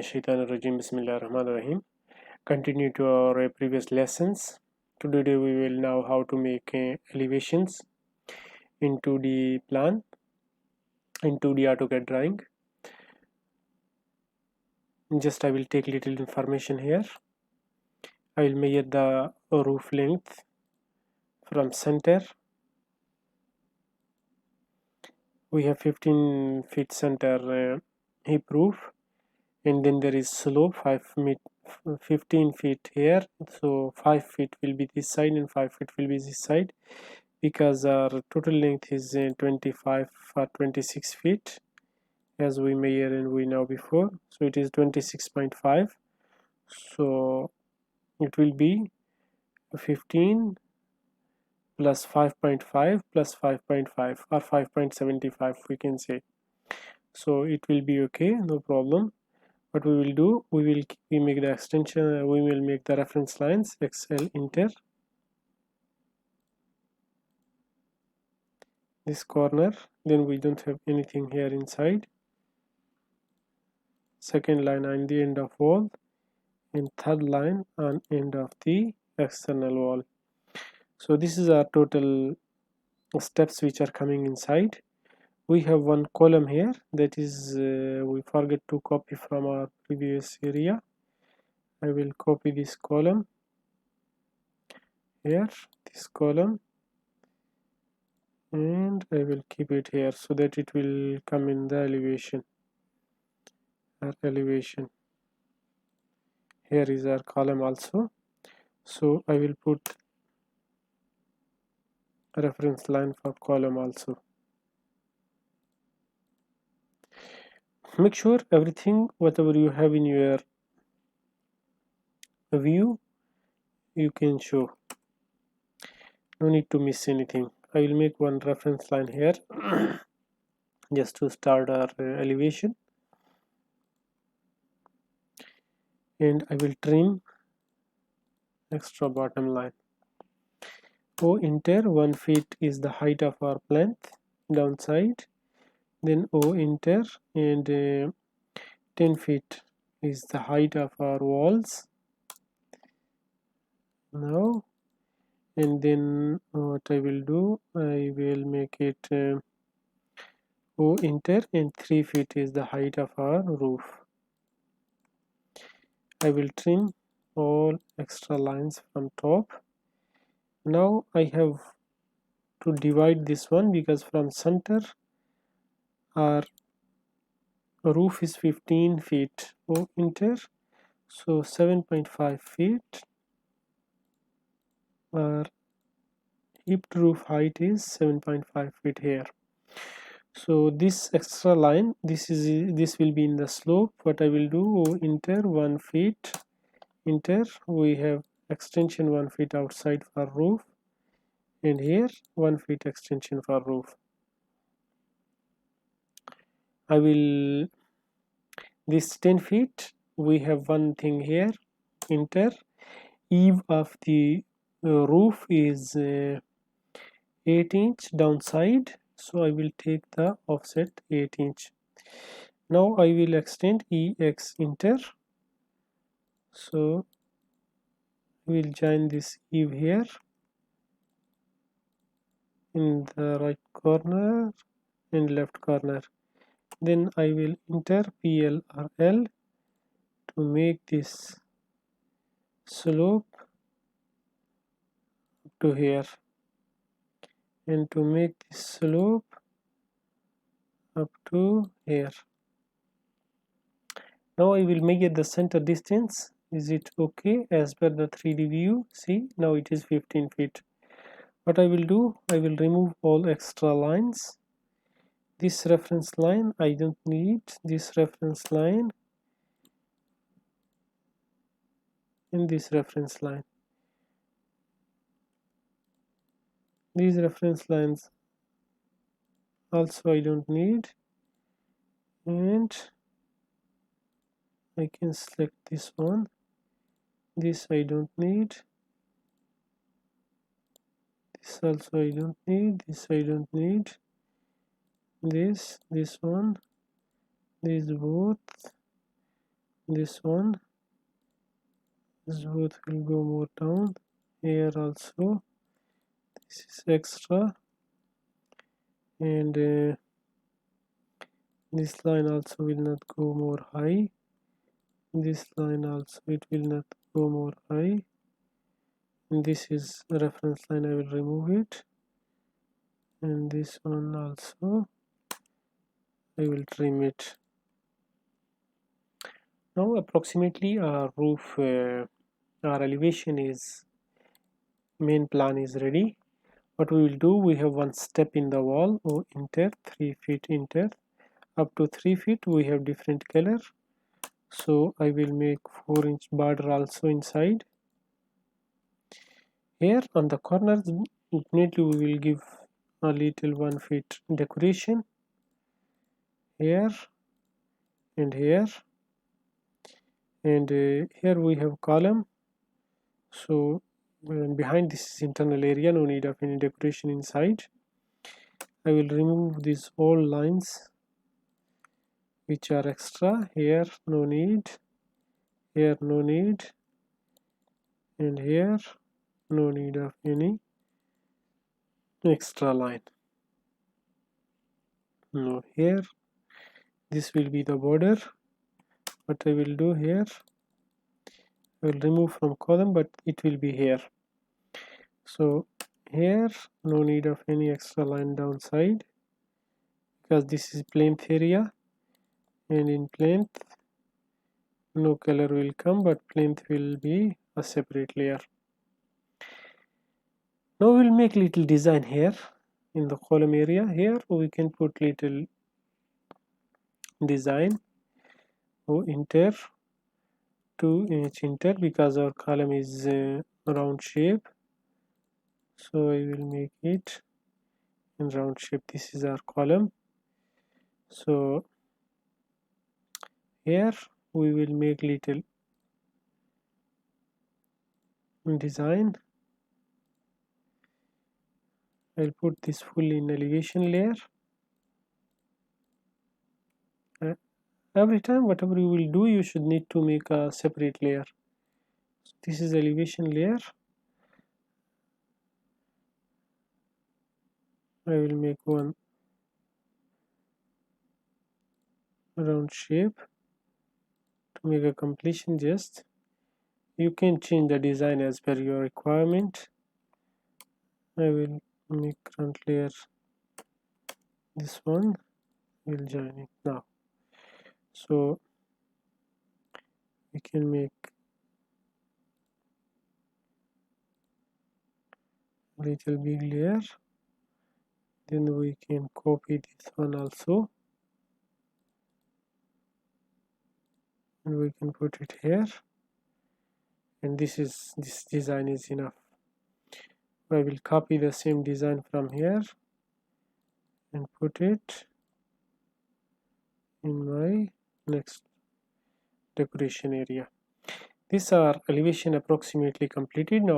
Minash-Shaytanir-Rajim. Bismillahir-Rahmanir-Rahim. Continue to our previous lessons. Today we will know how to make elevations into the plan, into the Auto CAD drawing. Just I will take little information here. I will measure the roof length from center. We have 15 feet center hip roof, and then there is slope 15 feet here, so 5 feet will be this side and 5 feet will be this side, because our total length is 25 or 26 feet as we measure and we know before, so it is 26.5. so it will be 15 plus 5.5 plus 5.5 or 5.75 we can say. So it will be okay, no problem. What we will do, we make the extension, we will make the reference lines XL enter this corner, then we don't have anything here inside. Second line on the end of wall, and third line on end of the external wall. So this is our total steps which are coming inside. We have one column here, that is we forget to copy from our previous area. I will copy this column here, this column, and I will keep it here so that it will come in the elevation. Our elevation here is our column also, so I will put a reference line for column also. Make sure everything whatever you have in your view you can show, no need to miss anything. I will make one reference line here just to start our elevation, and I will trim extra bottom line. O enter 1 feet is the height of our plinth downside, then O enter, and 10 feet is the height of our walls now. And then what I will do, I will make it O enter, and 3 feet is the height of our roof. I will trim all extra lines from top. Now I have to divide this one, because from center our roof is 15 feet. O enter, so 7.5 feet. Our hipped roof height is 7.5 feet here. So this extra line, this will be in the slope. What I will do, enter 1 feet, enter, we have extension 1 feet outside for roof, and here 1 feet extension for roof. I will, this 10 feet, we have one thing here, enter, eave of the roof is 8 inch downside, so I will take the offset 8 inch. Now I will extend EX enter, so we will join this eave here in the right corner and left corner. Then I will enter PL or L to make this slope up to here, and to make this slope up to here. Now I will measure the center distance. Is it okay as per the 3D view? See, now it is 15 feet. What I will do, I will remove all extra lines. This reference line I don't need, this reference line and this reference line. These reference lines also I don't need, and I can select this one. This I don't need, this also I don't need, this I don't need, this one, these both, this one, this both will go more down. Here also this is extra, and this line also will not go more high. This line also it will not go more high, and this is a reference line. I will remove it, and this one also I will trim it. Now approximately our roof, our elevation is, main plan is ready. What we will do, we have one step in the wall, or enter 3 feet enter. Up to 3 feet we have different color, so I will make 4-inch border also inside. Here on the corners definitely we will give a little 1 feet decoration here and here, and here we have column, so behind this is internal area, no need of any decoration inside. I will remove these all lines which are extra. Here no need, here no need, and here no need of any extra line. Now here this will be the border. What I will do here, I will remove from column, but it will be here. So here no need of any extra line downside, because this is plinth area, and in plinth no color will come, but plinth will be a separate layer. Now we'll make little design here in the column area. Here we can put little design, or enter 2-inch enter, because our column is round shape, so I will make it in round shape. This is our column, so here we will make little design. I'll put this full in elevation layer. Every time whatever you will do, you should need to make a separate layer. So this is elevation layer. I will make one round shape to make a completion. Just you can change the design as per your requirement. I will make front layer this one, will join it now, so we can make little big layer, then we can copy this one also, and we can put it here, and this design is enough. I will copy the same design from here and put it in my next decoration area. These are elevation approximately completed. Now